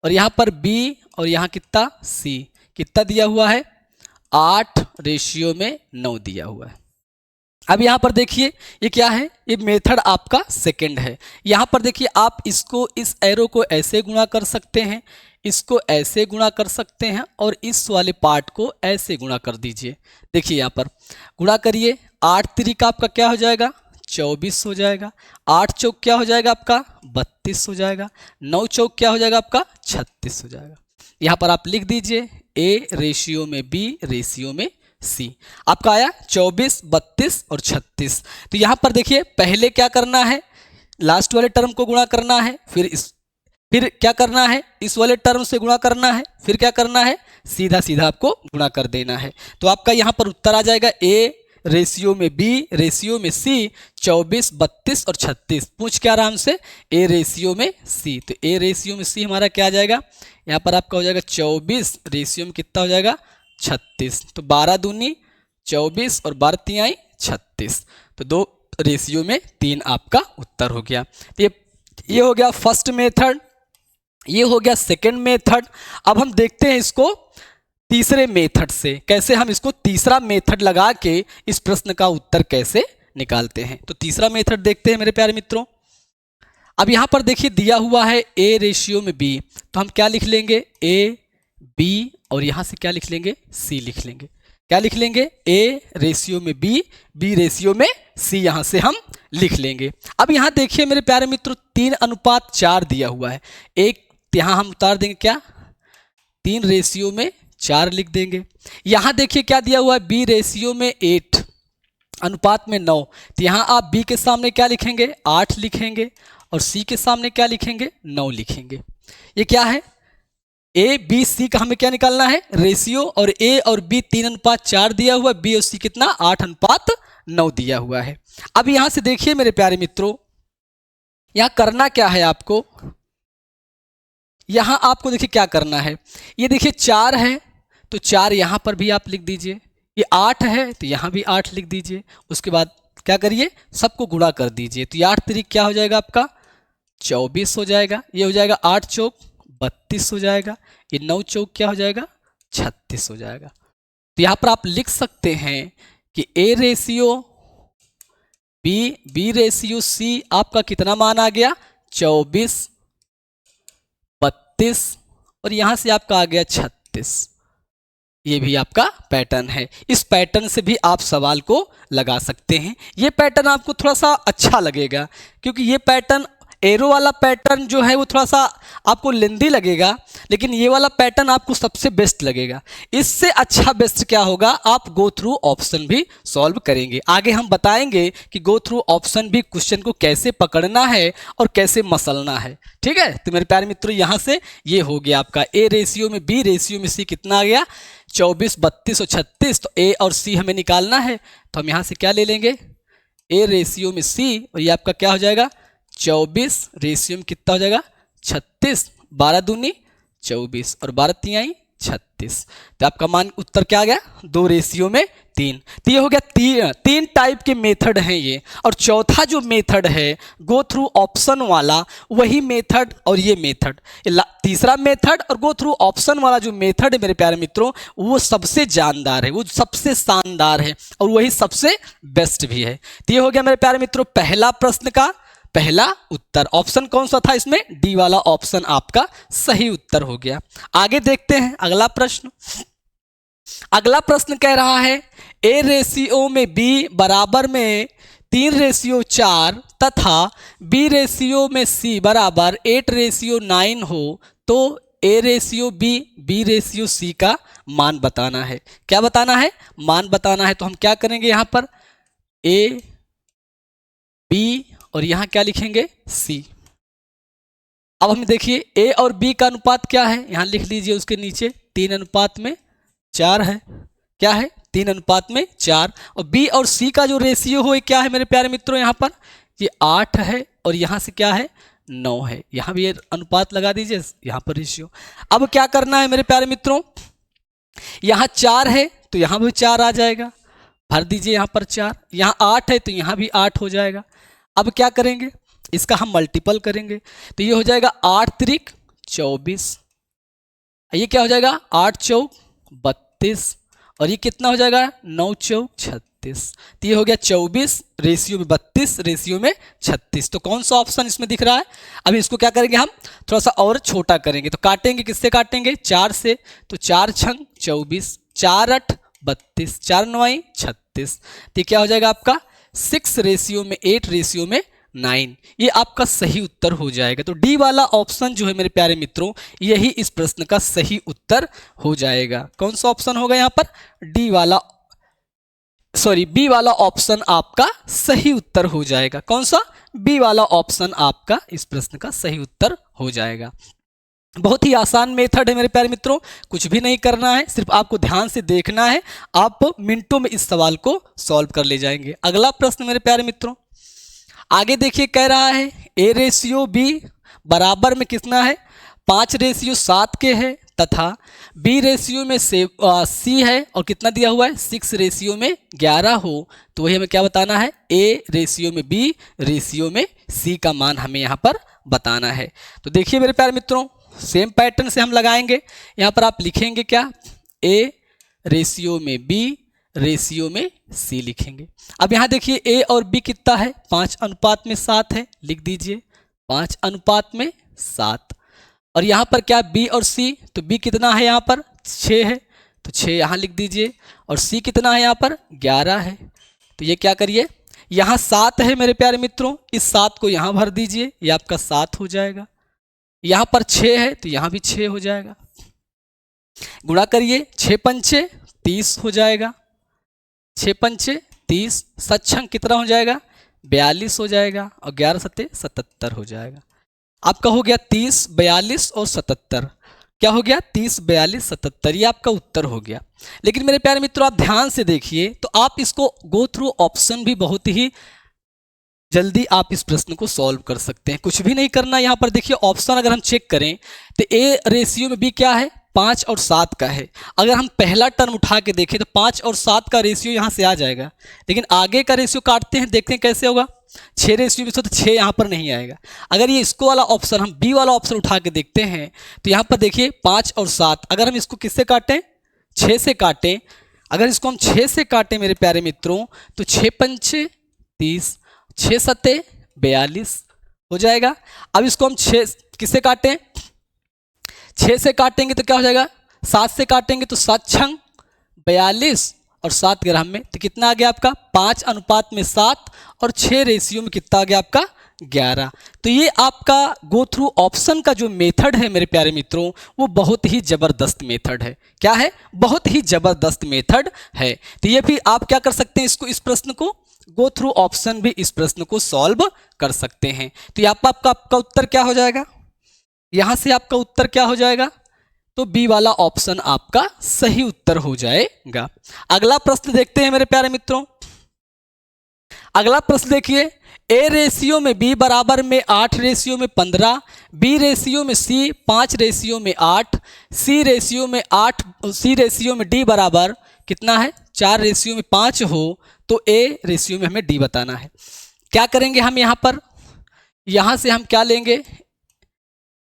और यहाँ पर बी और यहाँ कितना सी कितना दिया हुआ है 8 रेशियो में 9 दिया हुआ है। अब यहाँ पर देखिए ये क्या है, ये मेथड आपका सेकंड है। यहाँ पर देखिए आप इसको इस एरो को ऐसे गुणा कर सकते हैं, इसको ऐसे गुणा कर सकते हैं और इस वाले पार्ट को ऐसे गुणा कर दीजिए। देखिए यहाँ पर गुणा करिए, 8 त्रिक आपका क्या हो जाएगा 24 हो जाएगा, 8 चौक क्या हो जाएगा आपका 32 हो जाएगा, 9 चौक क्या हो जाएगा आपका 36 हो जाएगा। यहाँ पर आप लिख दीजिए ए रेशियो में बी रेशियो में सी। आपका आया 24, 32 और 36। तो यहाँ पर देखिए पहले क्या करना है, लास्ट वाले टर्म को गुणा करना है, फिर क्या करना है, इस वाले टर्म से गुणा करना है, फिर क्या करना है, सीधा सीधा आपको गुणा कर देना है। तो आपका यहाँ पर उत्तर आ जाएगा ए रेशियो में बी रेशियो में सी 24, 32 और 36। पूछ क्या आराम से, ए रेशियो में सी। तो ए रेशियो में सी हमारा क्या आ जाएगा, यहाँ पर आपका हो जाएगा 24 रेशियो में कितना हो जाएगा 36। तो 12 दूनी 24 और 12 तिहाई 36। तो 2 रेशियो में 3 आपका उत्तर हो गया। तो ये हो गया फर्स्ट मेथड, ये हो गया सेकंड मेथड। अब हम देखते हैं इसको तीसरे मेथड से, कैसे हम इसको तीसरा मेथड लगा के इस प्रश्न का उत्तर कैसे निकालते हैं। तो तीसरा मेथड देखते हैं मेरे प्यारे मित्रों। अब यहाँ पर देखिए दिया हुआ है ए रेशियो में बी, तो हम क्या लिख लेंगे, ए बी और यहाँ से क्या लिख लेंगे, सी लिख लेंगे। क्या लिख लेंगे, ए रेशियो में बी, बी रेशियो में सी, यहाँ से हम लिख लेंगे। अब यहाँ देखिए मेरे प्यारे मित्रों 3:4 दिया हुआ है, एक यहाँ हम उतार देंगे क्या, 3 रेशियो में 4 लिख देंगे। यहाँ देखिए क्या दिया हुआ है, बी रेशियो में 8 अनुपात में 9। तो यहाँ आप बी के सामने क्या लिखेंगे, 8 लिखेंगे और सी के सामने क्या लिखेंगे, 9 लिखेंगे। ये क्या है, ए बी सी का हमें क्या निकालना है, रेशियो, और ए और बी 3:4 दिया हुआ है, बी और सी कितना 8:9 दिया हुआ है। अब यहाँ से देखिए मेरे प्यारे मित्रों, यहाँ करना क्या है आपको, यहाँ आपको देखिए क्या करना है, ये देखिए 4 है तो 4 यहाँ पर भी आप लिख दीजिए, ये 8 है तो यहाँ भी 8 लिख दीजिए। उसके बाद क्या करिए, सबको गुणा कर दीजिए। तो ये 8 तिरिक क्या हो जाएगा आपका 24 हो जाएगा, ये हो जाएगा 8 चौक 32 हो जाएगा, ये 9 चौक क्या हो जाएगा 36 हो जाएगा। तो यहाँ पर आप लिख सकते हैं कि A ratio B, B ratio C आपका कितना मान आ गया 24, 32 और यहाँ से आपका आ गया 36। ये भी आपका पैटर्न है, इस पैटर्न से भी आप सवाल को लगा सकते हैं। ये पैटर्न आपको थोड़ा सा अच्छा लगेगा, क्योंकि ये पैटर्न एरो वाला पैटर्न जो है वो थोड़ा सा आपको लेंदी लगेगा, लेकिन ये वाला पैटर्न आपको सबसे बेस्ट लगेगा। इससे अच्छा बेस्ट क्या होगा, आप गो थ्रू ऑप्शन भी सॉल्व करेंगे। आगे हम बताएंगे कि गो थ्रू ऑप्शन भी क्वेश्चन को कैसे पकड़ना है और कैसे मसलना है। ठीक है, तो मेरे प्यारे मित्रों यहाँ से ये हो गया आपका ए रेशियो में बी रेशियो में सी कितना आ गया 24, 32 और 36। तो ए और सी हमें निकालना है, तो हम यहाँ से क्या ले लेंगे, ए रेशियो में सी, और ये आपका क्या हो जाएगा 24 रेशियो में कितना हो जाएगा 36, 12 दूनी 24 और 12 तिहाई 36। तो आपका मान उत्तर क्या आ गया 2 रेशियो में 3। तो ये हो गया तीन टाइप के मेथड हैं ये। और चौथा जो मेथड है गो थ्रू ऑप्शन वाला, वही मेथड और ये मेथड, तीसरा मेथड और गो थ्रू ऑप्शन वाला जो मेथड है मेरे प्यारे मित्रों, वो सबसे जानदार है, वो सबसे शानदार है और वही सबसे बेस्ट भी है। तो ये हो गया मेरे प्यारे मित्रों पहला प्रश्न का पहला उत्तर। ऑप्शन कौन सा था इसमें, डी वाला ऑप्शन आपका सही उत्तर हो गया। आगे देखते हैं अगला प्रश्न। अगला प्रश्न कह रहा है ए रेशियो में बी बराबर में 3:4 तथा बी रेशियो में सी बराबर 8:9 हो तो A ratio B, B ratio C का मान बताना है। क्या बताना है, मान बताना है। तो हम क्या करेंगे, यहाँ पर ए बी और यहाँ क्या लिखेंगे सी। अब हम देखिए ए और बी का अनुपात क्या है, यहाँ लिख लीजिए उसके नीचे 3:4 है। क्या है 3:4। और बी और सी का जो रेशियो हो क्या है मेरे प्यारे मित्रों, यहाँ पर ये 8 है और यहाँ से क्या है 9 है। यहाँ भी ये अनुपात लगा दीजिए, यहाँ पर रेशियो। अब क्या करना है मेरे प्यारे मित्रों, यहाँ 4 है तो यहाँ भी 4 आ जाएगा, भर दीजिए यहाँ पर 4। यहाँ 8 है तो यहाँ भी 8 हो जाएगा। अब क्या करेंगे, इसका हम मल्टीपल करेंगे तो ये हो जाएगा 8 तिरिक 24, ये क्या हो जाएगा 8 चौक 32 और ये कितना हो जाएगा 9 चौक 36। तो ये हो गया 24 रेशियो में 32 रेशियो में 36। तो कौन सा ऑप्शन इसमें दिख रहा है। अभी इसको क्या करेंगे, हम थोड़ा सा और छोटा करेंगे। तो काटेंगे, किससे काटेंगे 4 से। तो 4 छंग 24, 4 8 32, 4 9 36। तो क्या हो जाएगा आपका 6 रेशियो में 8 रेशियो में 9। ये आपका सही उत्तर हो जाएगा। तो डी वाला ऑप्शन जो है मेरे प्यारे मित्रों, यही इस प्रश्न का सही उत्तर हो जाएगा। कौन सा ऑप्शन होगा यहाँ पर, डी वाला सॉरी बी वाला ऑप्शन आपका सही उत्तर हो जाएगा। कौन सा? बी वाला ऑप्शन आपका इस प्रश्न का सही उत्तर हो जाएगा। बहुत ही आसान मेथड है मेरे प्यारे मित्रों, कुछ भी नहीं करना है, सिर्फ आपको ध्यान से देखना है, आप मिनटों में इस सवाल को सॉल्व कर ले जाएंगे। अगला प्रश्न मेरे प्यारे मित्रों, आगे देखिए, कह रहा है ए रेशियो बी बराबर में कितना है? 5:7 के है, तथा बी रेशियो में सी है और कितना दिया हुआ है? 6:11 हो, तो वही हमें क्या बताना है? ए रेशियो में बी रेशियो में सी का मान हमें यहाँ पर बताना है। तो देखिए मेरे प्यारे मित्रों, सेम पैटर्न से हम लगाएंगे। यहाँ पर आप लिखेंगे क्या? ए रेशियो में बी रेशियो में सी लिखेंगे। अब यहाँ देखिए ए और बी कितना है? 5:7 है, लिख दीजिए 5:7। और यहाँ पर क्या? बी और सी, तो बी कितना है यहाँ पर? 6 है, तो 6 यहाँ लिख दीजिए। और सी कितना है यहाँ पर? 11 है। तो ये क्या करिए, यहाँ 7 है मेरे प्यारे मित्रों, इस 7 को यहाँ भर दीजिए, ये आपका 7 हो जाएगा। यहाँ पर 6 है, तो यहाँ भी 6 हो जाएगा। गुणा करिए, 6 पंचे 30 हो जाएगा, 6 पंचे 30, सच्छंग कितना हो जाएगा? 42 हो जाएगा, और 11 सत्ते 77 हो जाएगा। आपका हो गया 30, 42 और 77। क्या हो गया? 30, 42, 77, ये आपका उत्तर हो गया। लेकिन मेरे प्यारे मित्रों आप ध्यान से देखिए, तो आप इसको गो थ्रू ऑप्शन भी बहुत ही जल्दी आप इस प्रश्न को सॉल्व कर सकते हैं, कुछ भी नहीं करना। यहाँ पर देखिए ऑप्शन अगर हम चेक करें तो ए रेशियो में बी क्या है? 5 और 7 का है। अगर हम पहला टर्म उठा के देखें तो 5 और 7 का रेशियो यहाँ से आ जाएगा, लेकिन आगे का रेशियो काटते हैं, देखते हैं कैसे होगा। 6 रेशियो में तो 6 यहाँ पर नहीं आएगा। अगर ये इसको वाला ऑप्शन, हम बी वाला ऑप्शन उठा के देखते हैं तो यहाँ पर देखिए 5 और 7, अगर हम इसको किससे काटें? 6 से काटें। अगर इसको हम 6 से काटें मेरे प्यारे मित्रों, तो 6 पंचे 30, 6 सत्ते 42 हो जाएगा। अब इसको हम 6 किससे काटें? 6 से काटेंगे तो क्या हो जाएगा? 7 से काटेंगे तो 7 छंग 42 और 7 ग्राम में, तो कितना आ गया आपका? 5:7 और 6 रेशियो में कितना आ गया आपका? 11। तो ये आपका गो थ्रू ऑप्शन का जो मेथड है मेरे प्यारे मित्रों, वो बहुत ही ज़बरदस्त मेथड है। क्या है? बहुत ही ज़बरदस्त मेथड है। तो ये भी आप क्या कर सकते हैं, इसको, इस प्रश्न को गो थ्रू ऑप्शन भी इस प्रश्न को सॉल्व कर सकते हैं। तो यहाँ पर आपका उत्तर क्या हो जाएगा? यहाँ से आपका उत्तर क्या हो जाएगा? तो बी वाला ऑप्शन आपका सही उत्तर हो जाएगा। अगला प्रश्न देखते हैं मेरे प्यारे मित्रों। अगला प्रश्न देखिए, ए रेशियो में बी बराबर में 8 रेशियो में 15, बी रेशियो में सी 5 रेशियो में 8, सी रेशियो में 8, सी रेशियो में डी बराबर कितना है? 4 रेशियो में 5 हो, तो ए रेशियो में हमें डी बताना है। क्या करेंगे हम यहाँ पर? यहाँ से हम क्या लेंगे?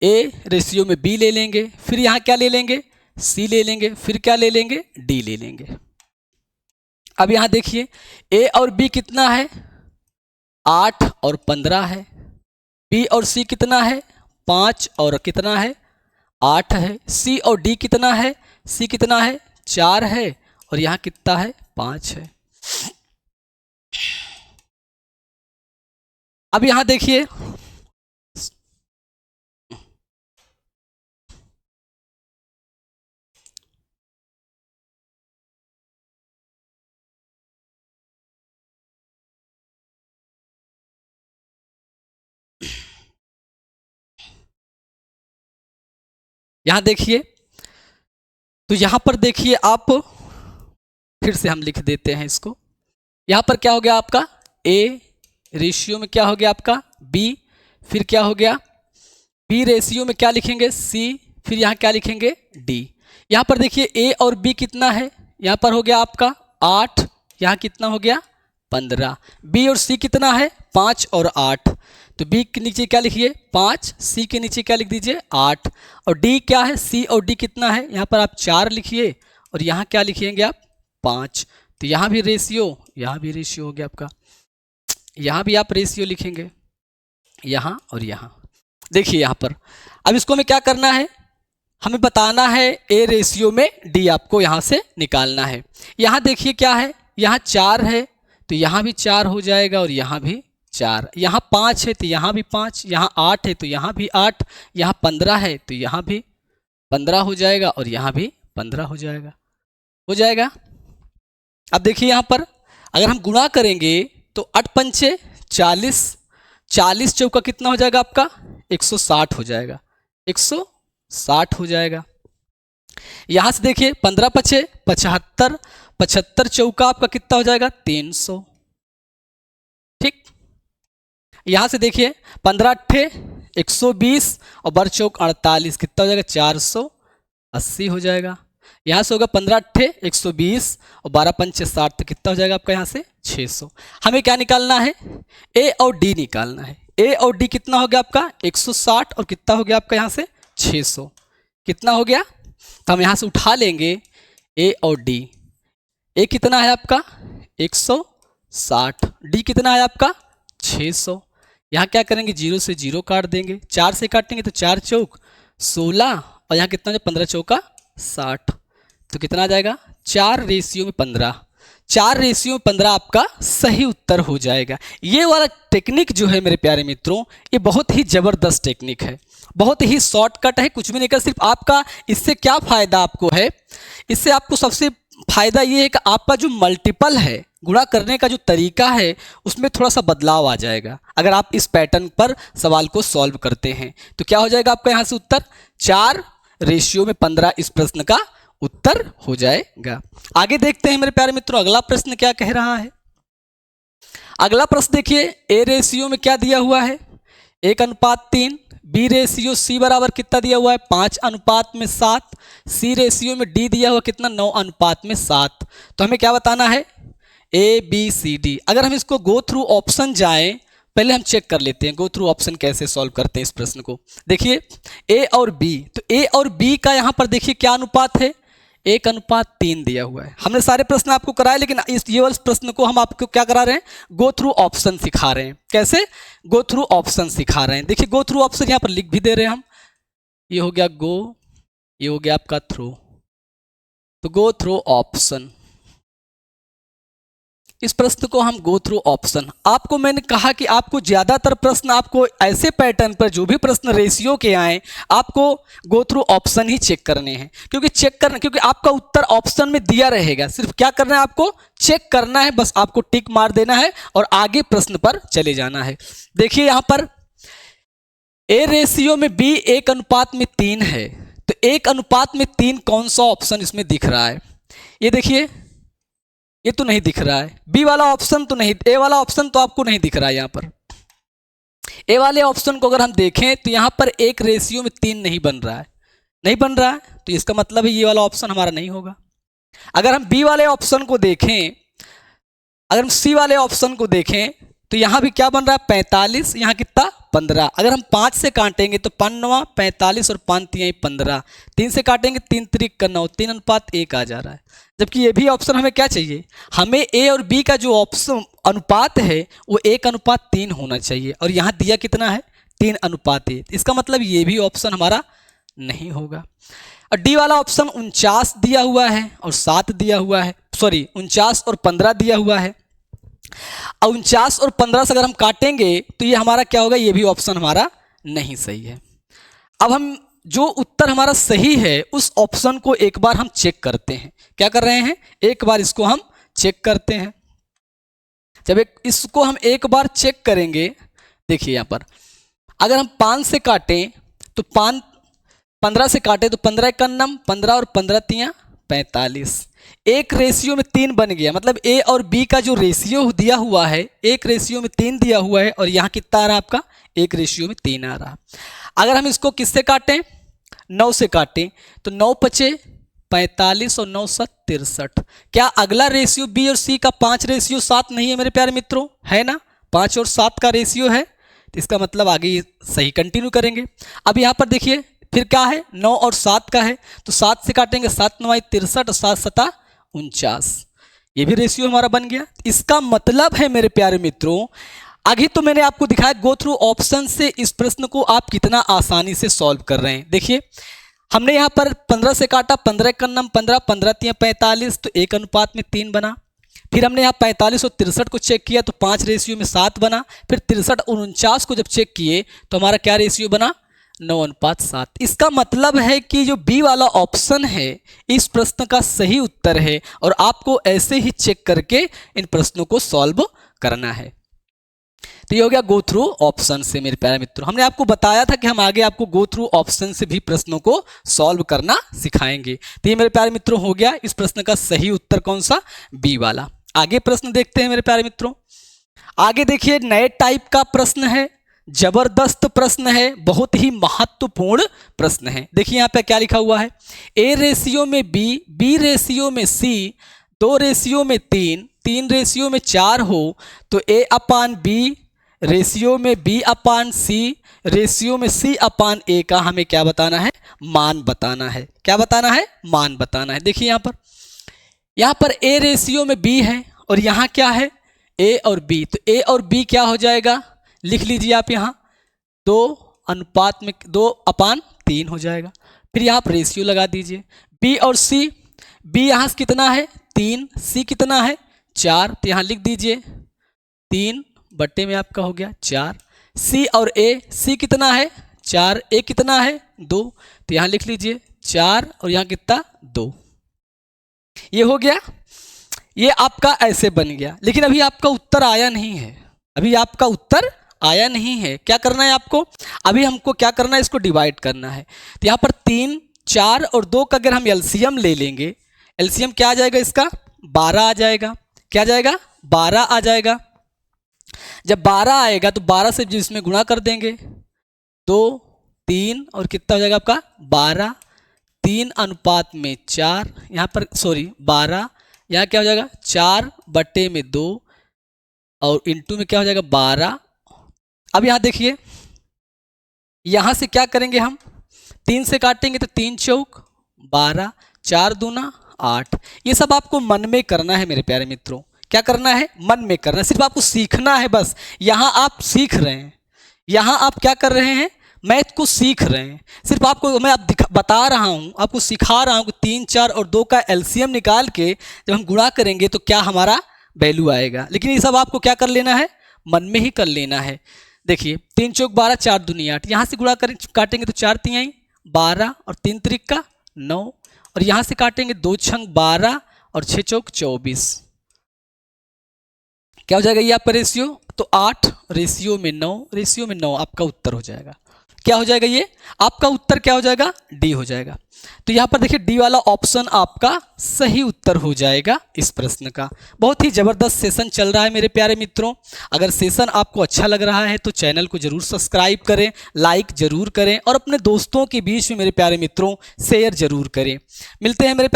ए रेशियो में बी ले लेंगे, फिर यहाँ क्या ले लेंगे? सी ले लेंगे, फिर क्या ले लेंगे? डी ले लेंगे। अब यहाँ देखिए ए और बी कितना है? 8 और 15 है। बी और सी कितना है? 5 और कितना है? 8 है। सी और डी कितना है? सी कितना है? 4 है, और यहाँ कितना है? 5 है। अब यहाँ देखिए, यहाँ देखिए, तो यहाँ पर देखिए आप, फिर से हम लिख देते हैं इसको। यहाँ पर क्या हो गया आपका? ए रेशियो में क्या हो गया आपका? बी, फिर क्या हो गया? बी रेशियो में क्या लिखेंगे? सी, फिर यहाँ क्या लिखेंगे? डी। यहाँ पर देखिए ए और बी कितना है? यहाँ पर हो गया आपका 8, यहाँ कितना हो गया? 15। बी और सी कितना है? 5 और 8, तो बी के नीचे क्या लिखिए? 5, सी के नीचे क्या लिख दीजिए? 8। और डी क्या है? सी और डी कितना है? यहाँ पर आप 4 लिखिए, और यहाँ क्या लिखिएंगे आप? 5। तो यहाँ भी रेशियो, यहाँ भी रेशियो हो गया आपका, यहाँ भी आप रेशियो लिखेंगे, यहाँ और यहाँ। देखिए यहाँ पर, अब इसको हमें क्या करना है? हमें बताना है ए रेशियो में डी, आपको यहाँ से निकालना है। यहाँ देखिए क्या है? यहाँ 4 है, तो यहाँ भी 4 हो जाएगा, और यहाँ भी 4। यहाँ 5 है, तो यहाँ भी 5। यहाँ 8 है, तो यहाँ भी 8। यहाँ 15 है, तो यहाँ भी 15 हो जाएगा, और यहाँ भी 15 हो जाएगा। हो जाएगा। अब देखिए यहाँ पर अगर हम गुणा करेंगे तो 8 पंचे 40, 40 चौका कितना हो जाएगा आपका 160 हो जाएगा, 160 हो जाएगा। यहां से देखिए 15 पचे 75, 75 चौका आपका कितना हो जाएगा 300। ठीक, यहां से देखिए 15 अट्ठे 120 और बर चौक 48 कितना हो जाएगा 480 हो जाएगा। यहाँ से होगा 15 अट्ठे 120 और 12 पंचे 60 तो कितना हो जाएगा आपका यहाँ से 600। हमें क्या निकालना है, ए और डी निकालना है। ए और डी कितना हो गया आपका 160 और कितना हो गया आपका यहाँ से 600, कितना हो गया। तो हम यहाँ से उठा लेंगे ए और डी। ए कितना है आपका 160, डी कितना है आपका 600। यहाँ क्या करेंगे 0 से 0 काट देंगे, 4 से काटेंगे तो 4 चौक 16 और यहाँ कितना हो जाए 15 चौका 60, तो कितना आ जाएगा 4:15। 4:15 आपका सही उत्तर हो जाएगा। ये वाला टेक्निक जो है मेरे प्यारे मित्रों, ये बहुत ही ज़बरदस्त टेक्निक है, बहुत ही शॉर्टकट है, कुछ भी नहीं कर। सिर्फ आपका इससे क्या फ़ायदा आपको है, इससे आपको सबसे फ़ायदा ये है कि आपका जो मल्टीपल है, गुणा करने का जो तरीका है, उसमें थोड़ा सा बदलाव आ जाएगा। अगर आप इस पैटर्न पर सवाल को सॉल्व करते हैं तो क्या हो जाएगा आपका यहाँ से उत्तर 4:15 इस प्रश्न का उत्तर हो जाएगा। आगे देखते हैं मेरे प्यारे मित्रों अगला प्रश्न क्या कह रहा है। अगला प्रश्न देखिए, ए रेशियो में क्या दिया हुआ है 1:3, बी रेशियो सी बराबर कितना दिया हुआ है 5:7, सी रेशियो में डी दिया हुआ कितना 9:7। तो हमें क्या बताना है ए बी सी डी। अगर हम इसको गो थ्रू ऑप्शन जाएं, पहले हम चेक कर लेते हैं गो थ्रू ऑप्शन कैसे सॉल्व करते हैं इस प्रश्न को। देखिए ए और बी, तो ए और बी का यहाँ पर देखिए क्या अनुपात है 1:3 दिया हुआ है। हमने सारे प्रश्न आपको कराए, लेकिन ये वाले प्रश्न को हम आपको क्या करा रहे हैं गो थ्रू ऑप्शन सिखा रहे हैं। कैसे गो थ्रू ऑप्शन सिखा रहे हैं। देखिए गो थ्रू ऑप्शन यहाँ पर लिख भी दे रहे हैं हम, ये हो गया गो, ये हो गया आपका थ्रू, तो गो थ्रू ऑप्शन, इस प्रश्न को हम गो थ्रू ऑप्शन। आपको मैंने कहा कि आपको ज़्यादातर प्रश्न आपको ऐसे पैटर्न पर जो भी प्रश्न रेशियो के आए आपको गो थ्रू ऑप्शन ही चेक करने हैं, क्योंकि आपका उत्तर ऑप्शन में दिया रहेगा। सिर्फ क्या करना है आपको चेक करना है, बस आपको टिक मार देना है और आगे प्रश्न पर चले जाना है। देखिए यहाँ पर ए रेशियो में बी 1:3 है, तो 1:3 कौन सा ऑप्शन इसमें दिख रहा है, ये देखिए ये तो नहीं दिख रहा है। बी वाला ऑप्शन तो नहीं, ए वाला ऑप्शन तो आपको नहीं दिख रहा है। यहाँ पर ए वाले ऑप्शन को अगर हम देखें तो यहाँ पर 1:3 नहीं बन रहा है, नहीं बन रहा है, तो इसका मतलब है ये वाला ऑप्शन हमारा नहीं होगा। अगर हम बी वाले ऑप्शन को देखें, अगर हम सी वाले ऑप्शन को देखें तो यहाँ भी क्या बन रहा है 45, यहाँ कितना 15। अगर हम 5 से काटेंगे तो 5 45 और 5 3 15, 3 से काटेंगे 3 3 का 9, 3:1 आ जा रहा है। जबकि ये भी ऑप्शन हमें क्या चाहिए, हमें ए और बी का जो ऑप्शन अनुपात है वो 1:3 होना चाहिए, और यहाँ दिया कितना है 3:1। इसका मतलब ये भी ऑप्शन हमारा नहीं होगा। और डी वाला ऑप्शन 49 दिया हुआ है और 7 दिया हुआ है, सॉरी 49 और 15 दिया हुआ है। 49 और 15 से अगर हम काटेंगे तो ये हमारा क्या होगा, ये भी ऑप्शन हमारा नहीं सही है। अब हम जो उत्तर हमारा सही है उस ऑप्शन को एक बार हम चेक करते हैं। क्या कर रहे हैं, एक बार इसको हम चेक करते हैं। जब इसको हम एक बार चेक करेंगे, देखिए यहाँ पर अगर हम 5 से काटें तो 15 से काटें तो 15 का 15 और 15 3 45, 1:3 बन गया। मतलब ए और बी का जो रेशियो दिया हुआ है 1:3 दिया हुआ है, और यहाँ कितना आ रहा है आपका 1:3 आ रहा। अगर हम इसको किससे काटें 9 से काटें तो 9 पचे 45 और 9 7 63। क्या अगला रेशियो बी और सी का 5:7 नहीं है मेरे प्यारे मित्रों, है ना, 5 और 7 का रेशियो है, तो इसका मतलब आगे सही कंटिन्यू करेंगे। अब यहाँ पर देखिए फिर क्या है 9 और 7 का है, तो 7 से काटेंगे 7 9 63 और 7 7 49, ये भी रेशियो हमारा बन गया। इसका मतलब है मेरे प्यारे मित्रों, आगे तो मैंने आपको दिखाया गो थ्रू ऑप्शन से इस प्रश्न को आप कितना आसानी से सॉल्व कर रहे हैं। देखिए हमने यहाँ पर 15 से काटा, 15 का 15 15 3 45, तो 1:3 बना। फिर हमने यहाँ 45 और 63 को चेक किया तो 5:7 बना। फिर 63 और 49 को जब चेक किए तो हमारा क्या रेशियो बना 9:7। इसका मतलब है कि जो बी वाला ऑप्शन है इस प्रश्न का सही उत्तर है और आपको ऐसे ही चेक करके इन प्रश्नों को सॉल्व करना है। तो ये हो गया गो थ्रू ऑप्शन से मेरे प्यारे मित्रों। हमने आपको बताया था कि हम आगे आपको गो थ्रू ऑप्शन से भी प्रश्नों को सॉल्व करना सिखाएंगे। तो ये मेरे प्यारे मित्रों हो गया इस प्रश्न का सही उत्तर कौन सा, बी वाला। आगे प्रश्न देखते हैं मेरे प्यारे मित्रों। आगे देखिए नए टाइप का प्रश्न है, जबरदस्त प्रश्न है, बहुत ही महत्वपूर्ण प्रश्न है। देखिए यहाँ पे क्या लिखा हुआ है, ए रेशियो में बी, बी रेशियो में सी, 2 रेशियो में 3, 3 रेशियो में 4 हो तो ए अपान बी रेशियो में बी अपान सी रेशियो में सी अपान ए का हमें क्या बताना है, मान बताना है। क्या बताना है, मान बताना है। देखिए यहाँ पर ए रेशियो में बी है और यहाँ क्या है, ए और बी। तो ए और बी क्या हो जाएगा, लिख लीजिए आप यहाँ 2:3 हो जाएगा। फिर यहाँ पर रेशियो लगा दीजिए, बी और सी, बी यहाँ से कितना है 3, सी कितना है 4, तो यहाँ लिख दीजिए 3 बट्टे में आपका हो गया 4। सी और ए, सी कितना है 4, ए कितना है 2, तो यहाँ लिख लीजिए 4 और यहाँ कितना 2। ये हो गया, ये आपका ऐसे बन गया। लेकिन अभी आपका उत्तर आया नहीं है, अभी आपका उत्तर आया नहीं है। क्या करना है आपको, अभी हमको क्या करना है, इसको डिवाइड करना है। तो यहाँ पर 3, 4 और 2 का अगर हम एलसीएम ले लेंगे, एलसीएम क्या आ जाएगा इसका, 12 आ जाएगा। क्या आ जाएगा, 12 आ जाएगा। जब 12 आएगा तो 12 से इसमें गुणा कर देंगे, 2, 3 और कितना हो जाएगा आपका 12, 3:4 यहाँ पर 12, यहाँ क्या हो जाएगा 4/2 और इंटू में क्या हो जाएगा 12। अब यहाँ देखिए, यहाँ से क्या करेंगे हम, 3 से काटेंगे तो 3 चौक 12, 4 दूना 8। ये सब आपको मन में करना है मेरे प्यारे मित्रों। क्या करना है, मन में करना है, सिर्फ आपको सीखना है बस। यहाँ आप सीख रहे हैं, यहाँ आप क्या कर रहे हैं, मैथ को सीख रहे हैं। सिर्फ आपको मैं बता रहा हूँ, आपको सिखा रहा हूँ कि 3, 4 और 2 का एलसीएम निकाल के जब हम गुणा करेंगे तो क्या हमारा वैल्यू आएगा। लेकिन ये सब आपको क्या कर लेना है, मन में ही कर लेना है। देखिए 3 चौक 12, 4 दूनी 8, यहाँ से गुणा काटेंगे तो 4 3 12 और 3 त्रिक 9 और यहाँ से काटेंगे 2 छंग 12 और 6 चौक 24। क्या हो जाएगा ये आपका रेशियो, तो 8 रेशियो में 9, रेशियो में 9 आपका उत्तर हो जाएगा। क्या हो जाएगा ये आपका उत्तर, क्या हो जाएगा, डी हो जाएगा। तो यहाँ पर देखिए डी वाला ऑप्शन आपका सही उत्तर हो जाएगा इस प्रश्न का। बहुत ही ज़बरदस्त सेशन चल रहा है मेरे प्यारे मित्रों। अगर सेशन आपको अच्छा लग रहा है तो चैनल को ज़रूर सब्सक्राइब करें, लाइक ज़रूर करें और अपने दोस्तों के बीच में मेरे प्यारे मित्रों शेयर ज़रूर करें। मिलते हैं मेरे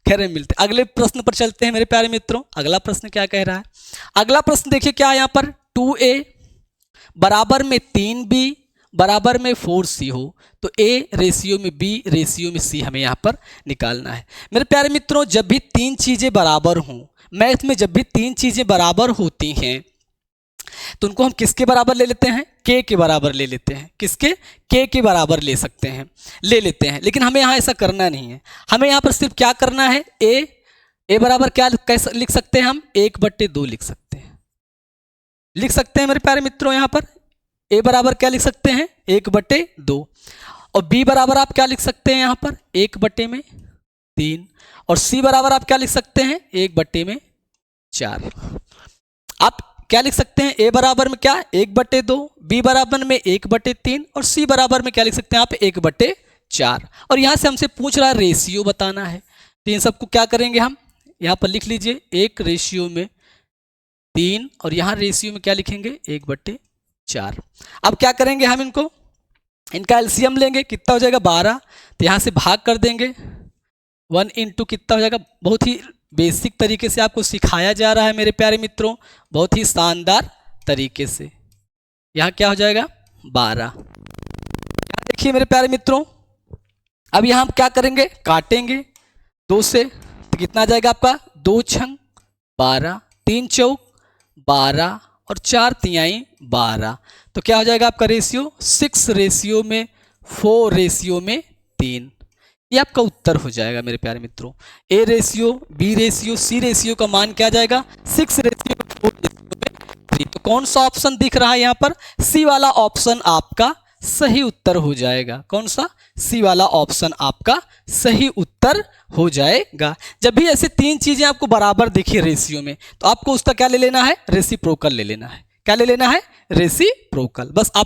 प्यारे मिलते अगले प्रश्न पर चलते हैं मेरे प्यारे मित्रों। अगला प्रश्न क्या कह रहा है, अगला प्रश्न देखिए क्या है यहाँ पर, 2a बराबर में 3b बराबर में 4c हो तो a रेशियो में b रेशियो में c हमें यहाँ पर निकालना है। मेरे प्यारे मित्रों, जब भी 3 चीज़ें बराबर हों, मैथ में जब भी 3 चीज़ें बराबर होती हैं तो उनको हम किसके बराबर ले लेते हैं, k के बराबर ले लेते हैं। किसके, k के बराबर ले लेते हैं। लेकिन हमें यहाँ ऐसा करना नहीं है, हमें यहाँ पर सिर्फ क्या करना है, a बराबर क्या कैसे लिख सकते हैं हम, 1/2 लिख सकते हैं मेरे प्यारे मित्रों। यहाँ पर a बराबर क्या लिख सकते हैं, 1/2 और b बराबर आप क्या लिख सकते हैं यहाँ पर 1/3 और c बराबर आप क्या लिख सकते हैं 1/4। आप क्या लिख सकते हैं, a बराबर में क्या 1/2, b बराबर में 1/3 और c बराबर में क्या लिख सकते हैं आप 1/4। और यहाँ से हमसे पूछ रहा है रेशियो बताना है, तो इन सबको क्या करेंगे हम, यहाँ पर लिख लीजिए 1 रेशियो में 3 और यहाँ रेशियो में क्या लिखेंगे 1/4। अब क्या करेंगे हम, इनका एलसीएम लेंगे, कितना हो जाएगा 12, तो यहाँ से भाग कर देंगे 1 इंटू कितना हो जाएगा। बहुत ही बेसिक तरीके से आपको सिखाया जा रहा है मेरे प्यारे मित्रों, बहुत ही शानदार तरीके से। यहाँ क्या हो जाएगा 12। यहाँ देखिए मेरे प्यारे मित्रों, अब यहाँ हम क्या करेंगे, काटेंगे 2 से तो कितना आ जाएगा आपका 2 छंग 12, 3 चौक 12 और 4 तिहाई 12। तो क्या हो जाएगा आपका रेशियो 6 रेशियो में 4 रेशियो में 3। ये आपका उत्तर हो जाएगा मेरे प्यारे मित्रों। A ratio, B ratio, C ratio का मान क्या जाएगा 6 रेशियो में 4 रेशियो में 3। तो कौन सा ऑप्शन दिख रहा है यहाँ पर, सी वाला ऑप्शन आपका सही उत्तर हो जाएगा। कौन सा? सी वाला ऑप्शन आपका सही उत्तर हो जाएगा। जब भी ऐसे तीन चीजें आपको बराबर दिखी रेशियो में, तो आपको उसका क्या ले लेना है? रेसिप्रोकल ले लेना है। क्या ले लेना है? रेसिप्रोकल। बस आप